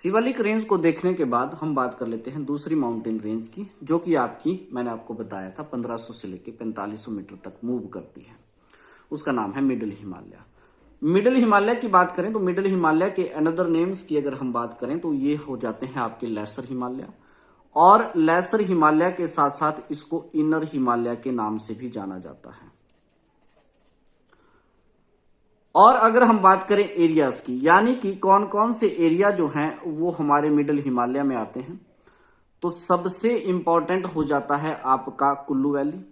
Shivalik range को देखने के बाद हम बात कर लेते हैं दूसरी माउंटेन रेंज की, जो कि मैंने आपको बताया था 1500 से लेकर 4500 मीटर तक मूव करती है। उसका नाम है मिडिल हिमालय। मिडिल हिमालय की बात करें तो मिडिल हिमालय के अनदर नेम्स की अगर हम बात करें तो ये हो जाते हैं आपके लेसर हिमालय, और लेसर हिमालय के साथ साथ इसको इनर हिमालय के नाम से भी जाना जाता है। और अगर हम बात करें एरियाज की, यानी कि कौन कौन से एरिया जो हैं वो हमारे मिडिल हिमालय में आते हैं, तो सबसे इंपॉर्टेंट हो जाता है आपका कुल्लू वैली,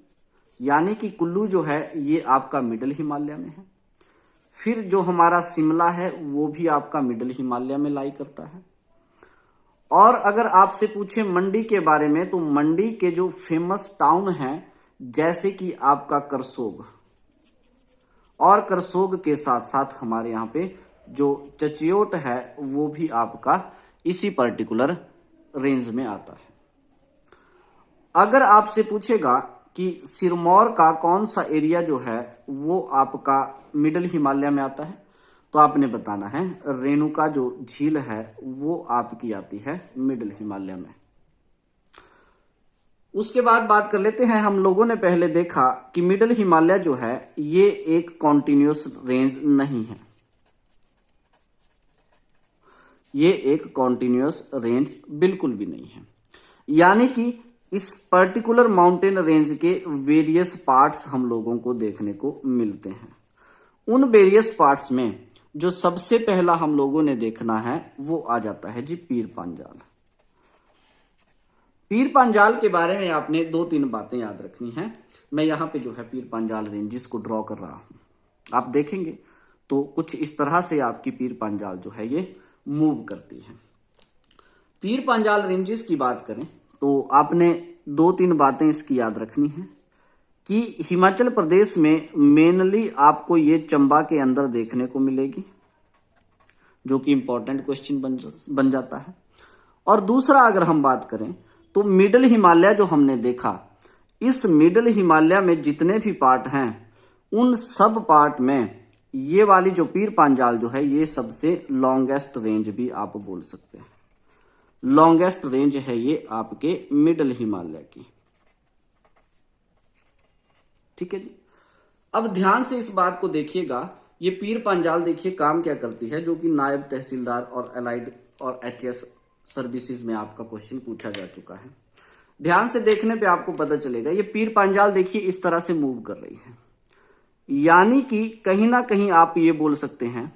यानी कि कुल्लू जो है ये आपका मिडिल हिमालय में है। फिर जो हमारा शिमला है वो भी आपका मिडिल हिमालय में लाई करता है। और अगर आपसे पूछे मंडी के बारे में, तो मंडी के जो फेमस टाउन हैं जैसे कि आपका करसोग, और करसोग के साथ साथ हमारे यहाँ पे जो चचियोट है वो भी आपका इसी पर्टिकुलर रेंज में आता है। अगर आपसे पूछेगा कि सिरमौर का कौन सा एरिया जो है वो आपका मिडिल हिमालय में आता है, तो आपने बताना है रेणुका जो झील है वो आपकी आती है मिडिल हिमालय में। उसके बाद बात कर लेते हैं, हम लोगों ने पहले देखा कि मिडिल हिमालय जो है ये एक कॉन्टिन्यूअस रेंज नहीं है, ये एक कॉन्टिन्यूअस रेंज बिल्कुल भी नहीं है। यानी कि इस पर्टिकुलर माउंटेन रेंज के वेरियस पार्ट्स हम लोगों को देखने को मिलते हैं। उन वेरियस पार्ट्स में जो सबसे पहला हम लोगों ने देखना है वो आ जाता है जी पीर पांजाल। पीर पांजाल के बारे में आपने 2-3 बातें याद रखनी है। मैं यहाँ पे जो है पीर पांजाल रेंजेस को ड्रॉ कर रहा हूं, आप देखेंगे तो कुछ इस तरह से आपकी पीर पांजाल जो है ये मूव करती है। पीर पांजाल रेंजेस की बात करें तो आपने 2-3 बातें इसकी याद रखनी है कि हिमाचल प्रदेश में मेनली आपको ये चंबा के अंदर देखने को मिलेगी, जो कि इंपॉर्टेंट क्वेश्चन बन जाता है। और दूसरा अगर हम बात करें तो मिडिल हिमालय जो हमने देखा, इस मिडिल हिमालय में जितने भी पार्ट हैं उन सब पार्ट में ये वाली जो पीर पांजाल जो है ये सबसे लॉन्गेस्ट रेंज भी आप बोल सकते हैं। लॉन्गेस्ट रेंज है ये आपके मिडिल हिमालय की। ठीक है जी। अब ध्यान से इस बात को देखिएगा, ये पीर पांजाल देखिए काम क्या करती है, जो कि नायब तहसीलदार और अलाइड और एचएस सर्विसेज में आपका क्वेश्चन पूछा जा चुका है। ध्यान से देखने पे आपको पता चलेगा ये पीर पांजाल देखिए इस तरह से मूव कर रही है, यानी कि कहीं ना कहीं आप ये बोल सकते हैं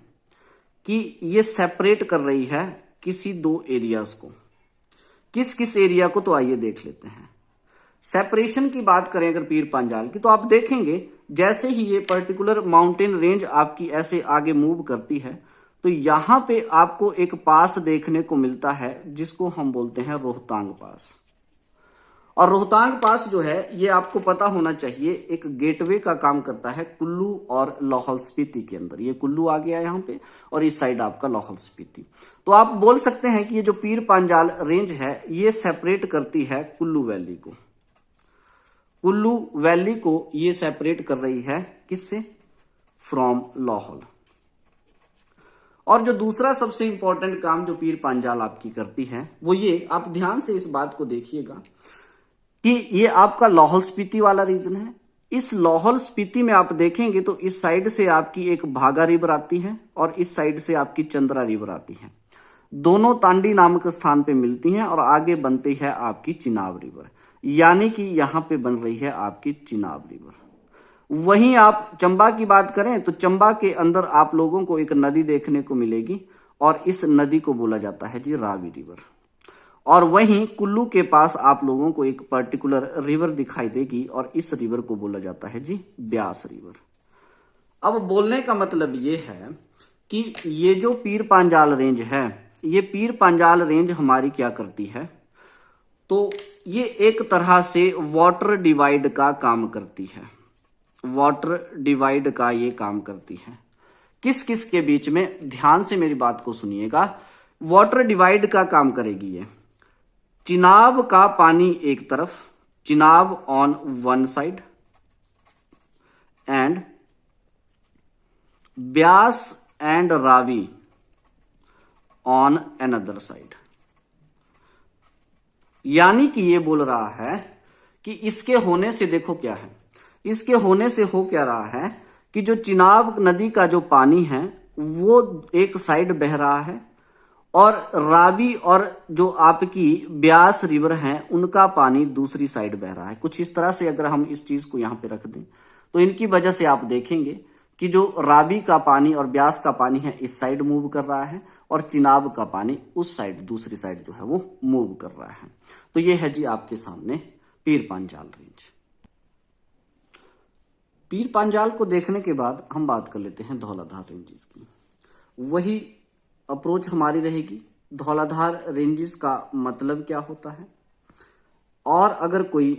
कि ये सेपरेट कर रही है किसी 2 एरियाज को। किस किस एरिया को, तो आइए देख लेते हैं। सेपरेशन की बात करें अगर पीर पांजाल की, तो आप देखेंगे जैसे ही ये पर्टिकुलर माउंटेन रेंज आपकी ऐसे आगे मूव करती है तो यहां पे आपको एक पास देखने को मिलता है जिसको हम बोलते हैं रोहतांग पास। और रोहतांग पास जो है ये आपको पता होना चाहिए एक गेटवे का काम करता है कुल्लू और लाहौल स्पीति के अंदर। ये कुल्लू आ गया यहाँ पे और इस साइड आपका लाहौल स्पीति। तो आप बोल सकते हैं कि ये जो पीर पांजाल रेंज है ये सेपरेट करती है कुल्लू वैली को। कुल्लू वैली को ये सेपरेट कर रही है किससे? फ्रॉम लाहौल। और जो दूसरा सबसे इंपॉर्टेंट काम जो पीर पांजाल आपकी करती है वो ये, आप ध्यान से इस बात को देखिएगा कि ये आपका लाहौल स्पीति वाला रीजन है। इस लाहौल स्पीति में आप देखेंगे तो इस साइड से आपकी एक भागा रिवर आती है और इस साइड से आपकी चंद्रा रिवर आती है। दोनों तांडी नामक स्थान पे मिलती हैं और आगे बनती है आपकी चिनाब रिवर, यानी कि यहां पे बन रही है आपकी चिनाब रिवर। वहीं आप चंबा की बात करें तो चंबा के अंदर आप लोगों को एक नदी देखने को मिलेगी और इस नदी को बोला जाता है जी रावी रिवर। और वहीं कुल्लू के पास आप लोगों को एक पर्टिकुलर रिवर दिखाई देगी और इस रिवर को बोला जाता है जी ब्यास रिवर। अब बोलने का मतलब ये है कि ये जो पीर पांजाल रेंज है, ये पीर पांजाल रेंज हमारी क्या करती है, तो ये एक तरह से वाटर डिवाइड का काम करती है। वाटर डिवाइड का ये काम करती है। किस किस के बीच में? ध्यान से मेरी बात को सुनिएगा। वाटर डिवाइड का काम करेगी ये। चिनाब का पानी एक तरफ, Chenab on one side, and Beas and Ravi on another side. यानी कि ये बोल रहा है कि इसके होने से देखो क्या है, इसके होने से हो क्या रहा है कि जो चिनाब नदी का जो पानी है वो एक साइड बह रहा है और रावी और जो आपकी ब्यास रिवर है उनका पानी दूसरी साइड बह रहा है। कुछ इस तरह से अगर हम इस चीज को यहां पे रख दें तो इनकी वजह से आप देखेंगे कि जो रावी का पानी और ब्यास का पानी है इस साइड मूव कर रहा है और चिनाब का पानी उस साइड दूसरी साइड जो है वो मूव कर रहा है। तो ये है जी आपके सामने पीर पांजाल रेंज। पीर पांजाल को देखने के बाद हम बात कर लेते हैं धौलाधार रेंजेस की। वही अप्रोच हमारी रहेगी, धौलाधार रेंजेस का मतलब क्या होता है और अगर कोई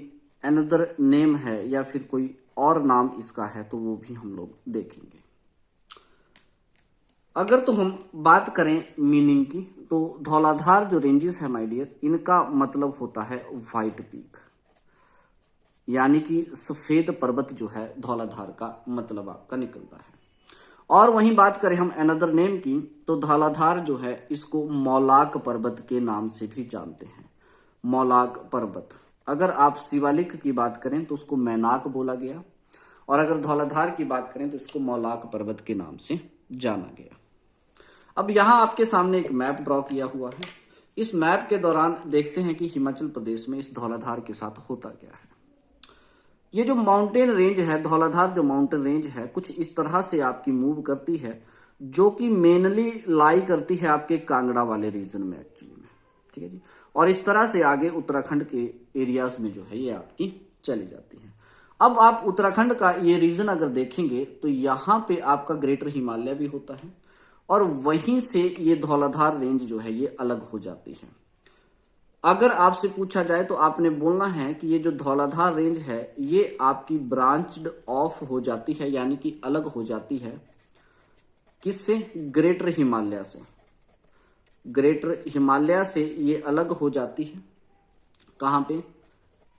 अनदर नेम है या फिर कोई और नाम इसका है तो वो भी हम लोग देखेंगे। अगर तो हम बात करें मीनिंग की तो धौलाधार जो रेंजेस है माय डियर, इनका मतलब होता है व्हाइट पीक, यानी कि सफेद पर्वत जो है धौलाधार का मतलब आपका निकलता है। और वहीं बात करें हम अनदर नेम की तो धौलाधार जो है इसको मौलाक पर्वत के नाम से भी जानते हैं। मौलाक पर्वत, अगर आप शिवालिक की बात करें तो उसको मैनाक बोला गया और अगर धौलाधार की बात करें तो इसको मौलाक पर्वत के नाम से जाना गया। अब यहां आपके सामने एक मैप ड्रॉ किया हुआ है। इस मैप के दौरान देखते हैं कि हिमाचल प्रदेश में इस धौलाधार के साथ होता क्या है। ये जो माउंटेन रेंज है, धौलाधार जो माउंटेन रेंज है कुछ इस तरह से आपकी मूव करती है जो कि मेनली लाई करती है आपके कांगड़ा वाले रीजन में एक्चुअली में, ठीक है जी। और इस तरह से आगे उत्तराखंड के एरियाज में जो है ये आपकी चली जाती है। अब आप उत्तराखंड का ये रीजन अगर देखेंगे तो यहाँ पे आपका ग्रेटर हिमालय भी होता है और वहीं से ये धौलाधार रेंज जो है ये अलग हो जाती है। अगर आपसे पूछा जाए तो आपने बोलना है कि ये जो धौलाधार रेंज है ये आपकी ब्रांच्ड ऑफ हो जाती है, यानी कि अलग हो जाती है किससे? ग्रेटर हिमालय से। ग्रेटर हिमालय से ये अलग हो जाती है कहां पे?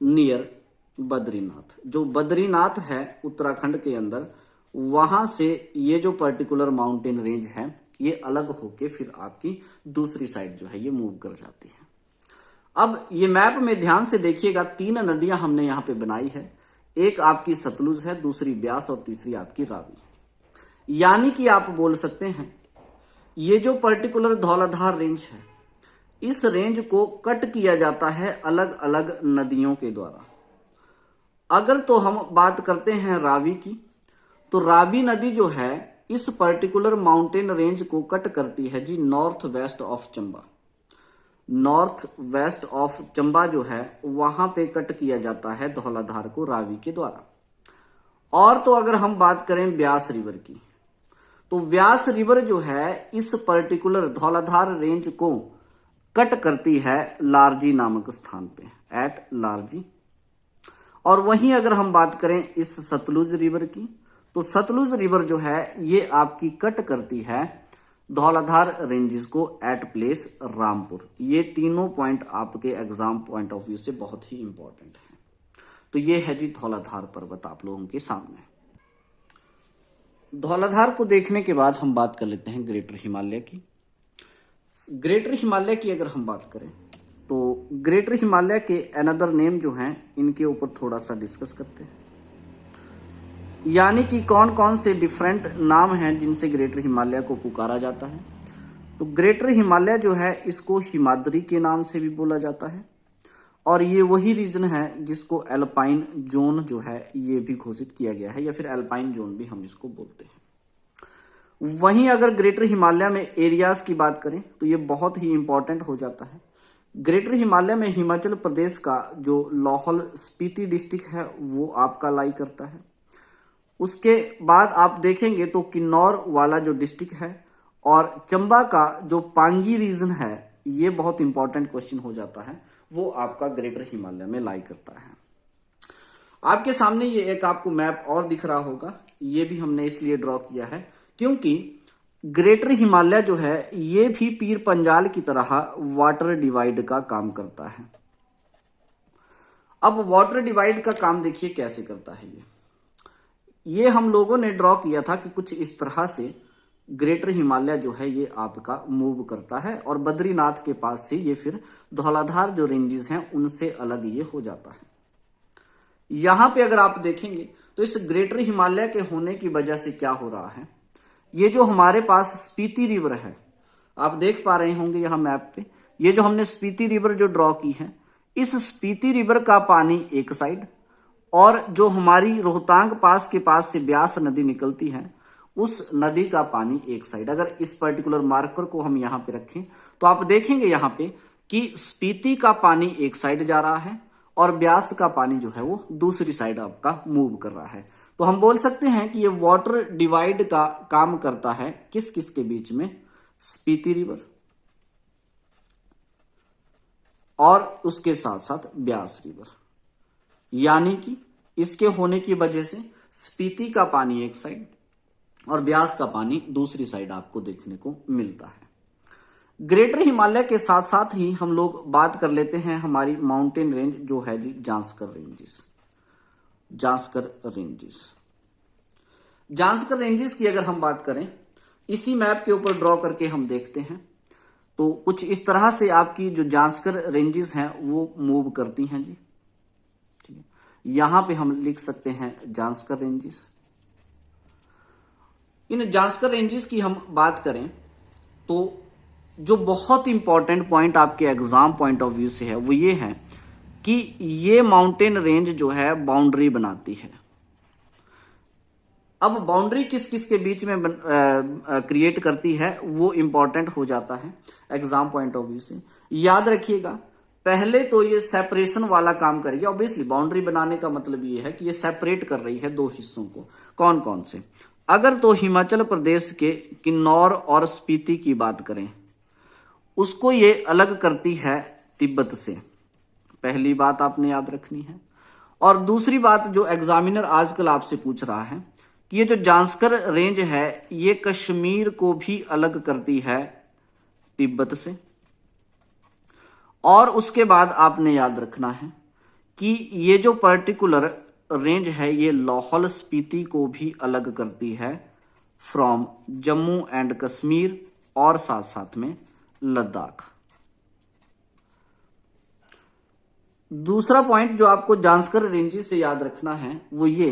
नियर बद्रीनाथ। जो बद्रीनाथ है उत्तराखंड के अंदर, वहां से ये जो पर्टिकुलर माउंटेन रेंज है ये अलग होके फिर आपकी दूसरी साइड जो है ये मूव कर जाती है। अब ये मैप में ध्यान से देखिएगा, 3 नदियां हमने यहां पे बनाई है। एक आपकी सतलुज है, दूसरी ब्यास और तीसरी आपकी रावी। यानी कि आप बोल सकते हैं ये जो पर्टिकुलर धौलाधार रेंज है इस रेंज को कट किया जाता है अलग अलग नदियों के द्वारा। अगर तो हम बात करते हैं रावी की तो रावी नदी जो है इस पर्टिकुलर माउंटेन रेंज को कट करती है जी north west of Chamba. North west of Chamba जो है वहां पे कट किया जाता है धौलाधार को रावी के द्वारा। और तो अगर हम बात करें ब्यास रिवर की तो व्यास रिवर जो है इस पर्टिकुलर धौलाधार रेंज को कट करती है लारजी नामक स्थान पे, एट लारजी। और वहीं अगर हम बात करें इस सतलुज रिवर की तो सतलुज रिवर जो है ये आपकी कट करती है धौलाधार रेंजेस को एट प्लेस रामपुर। ये तीनों पॉइंट आपके एग्जाम पॉइंट ऑफ व्यू से बहुत ही इंपॉर्टेंट है। तो ये है जी धौलाधार पर्वत आप लोगों के सामने। धौलाधार को देखने के बाद हम बात कर लेते हैं ग्रेटर हिमालय की। ग्रेटर हिमालय की अगर हम बात करें तो ग्रेटर हिमालय के अनदर नेम जो हैं इनके ऊपर थोड़ा सा डिस्कस करते हैं, यानी कि कौन कौन से डिफरेंट नाम हैं जिनसे ग्रेटर हिमालय को पुकारा जाता है। तो ग्रेटर हिमालय जो है इसको हिमाद्री के नाम से भी बोला जाता है और ये वही रीजन है जिसको एल्पाइन जोन जो है ये भी घोषित किया गया है, या फिर एल्पाइन जोन भी हम इसको बोलते हैं। वहीं अगर ग्रेटर हिमालय में एरियाज की बात करें तो ये बहुत ही इंपॉर्टेंट हो जाता है। ग्रेटर हिमालय में हिमाचल प्रदेश का जो लाहौल स्पीति डिस्ट्रिक्ट है वो आपका लाई करता है। उसके बाद आप देखेंगे तो किन्नौर वाला जो डिस्ट्रिक्ट है और चंबा का जो पांगी रीजन है ये बहुत इंपॉर्टेंट क्वेश्चन हो जाता है, वो आपका ग्रेटर हिमालय में लाई करता है। आपके सामने ये एक आपको मैप और दिख रहा होगा, ये भी हमने इसलिए ड्रॉ किया है क्योंकि ग्रेटर हिमालय जो है ये भी पीर पंजाल की तरह वाटर डिवाइड का काम करता है। अब वाटर डिवाइड का काम देखिए कैसे करता है। ये हम लोगों ने ड्रॉ किया था कि कुछ इस तरह से ग्रेटर हिमालय जो है ये आपका मूव करता है, और बद्रीनाथ के पास से ये फिर धौलाधार जो रेंजेस हैं उनसे अलग ये हो जाता है। यहां पे अगर आप देखेंगे तो इस ग्रेटर हिमालय के होने की वजह से क्या हो रहा है, ये जो हमारे पास स्पीति रिवर है, आप देख पा रहे होंगे यहां मैप पे, ये जो हमने स्पीति रिवर जो ड्रॉ की है, इस स्पीति रिवर का पानी एक साइड, और जो हमारी रोहतांग पास के पास से ब्यास नदी निकलती है उस नदी का पानी एक साइड। अगर इस पर्टिकुलर मार्कर को हम यहां पे रखें तो आप देखेंगे यहां पे कि स्पीति का पानी एक साइड जा रहा है और ब्यास का पानी जो है वो दूसरी साइड आपका मूव कर रहा है। तो हम बोल सकते हैं कि ये वाटर डिवाइड का काम करता है किस किस के बीच में, स्पीति रिवर और उसके साथ साथ ब्यास रिवर। यानी कि इसके होने की वजह से स्पीति का पानी एक साइड और ब्यास का पानी दूसरी साइड आपको देखने को मिलता है। ग्रेटर हिमालय के साथ साथ ही हम लोग बात कर लेते हैं हमारी माउंटेन रेंज जो है जी Zanskar ranges. Zanskar ranges, Zanskar ranges की अगर हम बात करें, इसी मैप के ऊपर ड्रॉ करके हम देखते हैं तो कुछ इस तरह से आपकी जो जांस्कर रेंजेस हैं वो मूव करती हैं जी। ठीक है, यहां पे हम लिख सकते हैं जांस्कर रेंजेस। इन जांस्कर रेंजेस की हम बात करें तो जो बहुत इंपॉर्टेंट पॉइंट आपके एग्जाम पॉइंट ऑफ व्यू से है वो ये है कि ये माउंटेन रेंज जो है बाउंड्री बनाती है। अब बाउंड्री किस किस के बीच में क्रिएट करती है वो इंपॉर्टेंट हो जाता है एग्जाम पॉइंट ऑफ व्यू से। याद रखिएगा, पहले तो ये सेपरेशन वाला काम करेगी। ऑब्वियसली बाउंड्री बनाने का मतलब ये है कि ये सेपरेट कर रही है दो हिस्सों को। कौन कौन से? अगर तो हिमाचल प्रदेश के किन्नौर और स्पीति की बात करें, उसको ये अलग करती है तिब्बत से, पहली बात आपने याद रखनी है। और दूसरी बात जो एग्जामिनर आजकल आपसे पूछ रहा है कि ये जो जांस्कर रेंज है ये कश्मीर को भी अलग करती है तिब्बत से। और उसके बाद आपने याद रखना है कि ये जो पर्टिकुलर रेंज है ये लाहौल स्पीति को भी अलग करती है फ्रॉम जम्मू एंड कश्मीर और साथ साथ में लद्दाख। दूसरा पॉइंट जो आपको जांस्कर रेंजेस से याद रखना है वो ये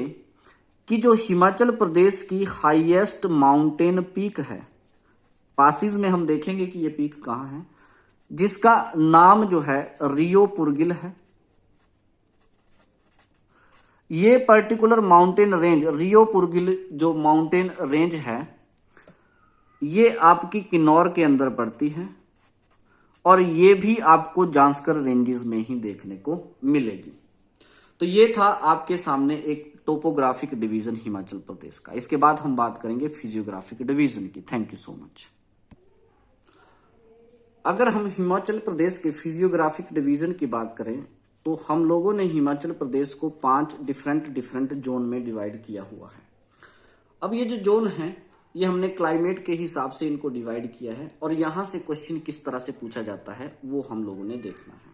कि जो हिमाचल प्रदेश की हाईएस्ट माउंटेन पीक है, पासिस में हम देखेंगे कि ये पीक कहां है, जिसका नाम जो है रियो पुरगिल है। ये पर्टिकुलर माउंटेन रेंज रियो पुरगिल जो माउंटेन रेंज है ये आपकी किन्नौर के अंदर पड़ती है और ये भी आपको जांस्कर रेंजेस में ही देखने को मिलेगी। तो ये था आपके सामने एक टोपोग्राफिक डिवीजन हिमाचल प्रदेश का। इसके बाद हम बात करेंगे फिजियोग्राफिक डिवीजन की। Thank you so much. अगर हम हिमाचल प्रदेश के फिजियोग्राफिक डिवीजन की बात करें तो हम लोगों ने हिमाचल प्रदेश को 5 डिफरेंट जोन में डिवाइड किया हुआ है। अब ये जो जोन है ये हमने क्लाइमेट के हिसाब से इनको डिवाइड किया है और यहां से क्वेश्चन किस तरह से पूछा जाता है वो हम लोगों ने देखना है।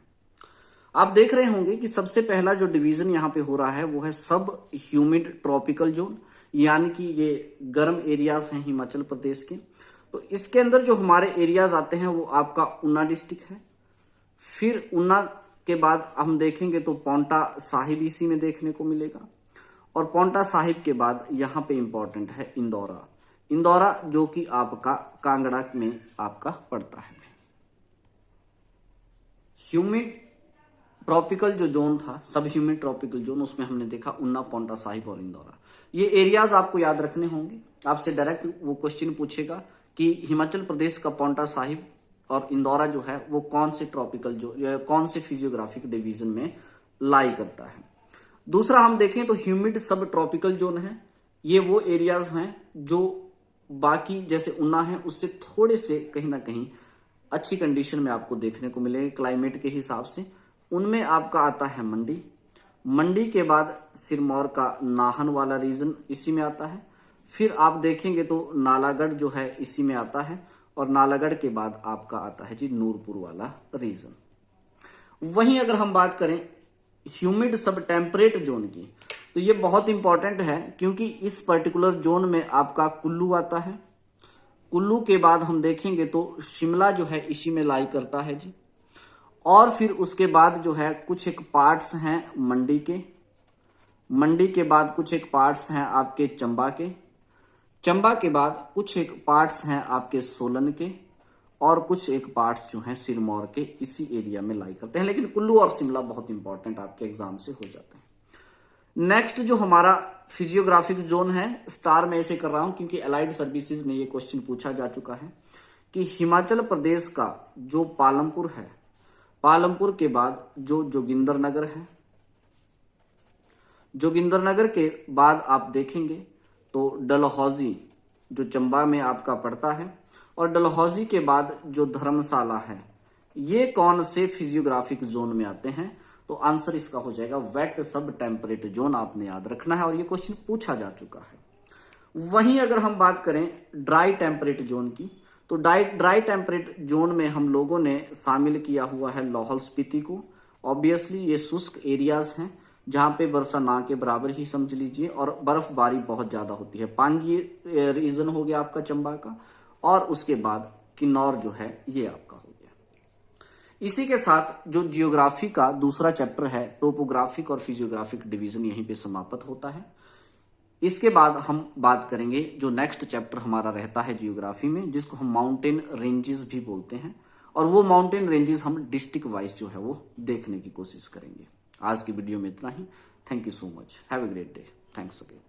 आप देख रहे होंगे कि सबसे पहला जो डिवीजन यहाँ पे हो रहा है वो है सब ह्यूमिड ट्रॉपिकल जोन, यानी कि ये गर्म एरियाज हैं हिमाचल प्रदेश के। तो इसके अंदर जो हमारे एरियाज आते हैं वो आपका ऊना डिस्ट्रिक्ट है। फिर ऊना के बाद हम देखेंगे तो पांवटा साहिब इसी में देखने को मिलेगा, और पांवटा साहिब के बाद यहाँ पे इंपॉर्टेंट है इंदौरा। इंदौरा जो कि आपका कांगड़ा में आपका पड़ता है। ह्यूमिड ट्रॉपिकल जो जोन था, सब ह्यूमिड ट्रॉपिकल जोन, उसमें हमने देखा ऊना, पांवटा साहिब और इंदौरा। ये एरियाज आपको याद रखने होंगे। आपसे डायरेक्ट वो क्वेश्चन पूछेगा कि हिमाचल प्रदेश का पांवटा साहिब और इंदौरा जो है वो कौन से ट्रॉपिकल जो कौन से फिजियोग्राफिक डिवीजन में लाई करता है। दूसरा हम देखें तो ह्यूमिड सब ट्रॉपिकल जोन है। ये वो एरियाज हैं जो बाकी जैसे ऊना है उससे थोड़े से कहीं ना कहीं अच्छी कंडीशन में आपको देखने को मिलेंगे क्लाइमेट के हिसाब से। उनमें आपका आता है मंडी। मंडी के बाद सिरमौर का नाहन वाला रीजन इसी में आता है। फिर आप देखेंगे तो नालागढ़ जो है इसी में आता है, और नालागढ़ के बाद आपका आता है जी नूरपुर वाला रीजन। वहीं अगर हम बात करें ह्यूमिड सब टेम्परेट जोन की, तो ये बहुत इंपॉर्टेंट है क्योंकि इस पर्टिकुलर जोन में आपका कुल्लू आता है, कुल्लू के बाद हम देखेंगे तो शिमला जो है इसी में लाई करता है जी। और फिर उसके बाद जो है कुछ एक पार्ट्स हैं मंडी के, मंडी के बाद कुछ एक पार्ट्स हैं आपके चंबा के, चंबा के बाद कुछ एक पार्ट्स हैं आपके सोलन के, और कुछ एक पार्ट्स जो हैं सिरमौर के इसी एरिया में लाई करते हैं। लेकिन कुल्लू और शिमला बहुत इंपॉर्टेंट आपके एग्जाम से हो जाते हैं। नेक्स्ट जो हमारा फिजियोग्राफिक जोन है, स्टार में ऐसे कर रहा हूं क्योंकि अलाइड सर्विसेज में ये क्वेश्चन पूछा जा चुका है कि हिमाचल प्रदेश का जो पालमपुर है, पालमपुर के बाद जो जोगिंदरनगर है, जोगिंदरनगर के बाद आप देखेंगे तो डलहौजी जो चंबा में आपका पड़ता है, और डलहौजी के बाद जो धर्मशाला है, ये कौन से फिजियोग्राफिक जोन में आते हैं? तो आंसर इसका हो जाएगा वेट सब टेम्परेट जोन, आपने याद रखना है और ये क्वेश्चन पूछा जा चुका है। वहीं अगर हम बात करें ड्राई टेम्परेट जोन की, तो ड्राई टेम्परेट जोन में हम लोगों ने शामिल किया हुआ है लाहौल स्पीति को। ऑब्वियसली ये शुष्क एरियाज हैं जहां पे वर्षा ना के बराबर ही समझ लीजिए और बर्फबारी बहुत ज्यादा होती है। पांगी रीजन हो गया आपका चंबा का, और उसके बाद किन्नौर जो है ये आपका हो गया। इसी के साथ जो जियोग्राफी का दूसरा चैप्टर है, टोपोग्राफिक और फिजियोग्राफिक डिवीजन, यहीं पे समाप्त होता है। इसके बाद हम बात करेंगे जो नेक्स्ट चैप्टर हमारा रहता है जियोग्राफी में, जिसको हम माउंटेन रेंजेस भी बोलते हैं, और वो माउंटेन रेंजेस हम डिस्ट्रिक्ट वाइज जो है वो देखने की कोशिश करेंगे। आज की वीडियो में इतना ही। Thank you so much, have a great day, thanks again.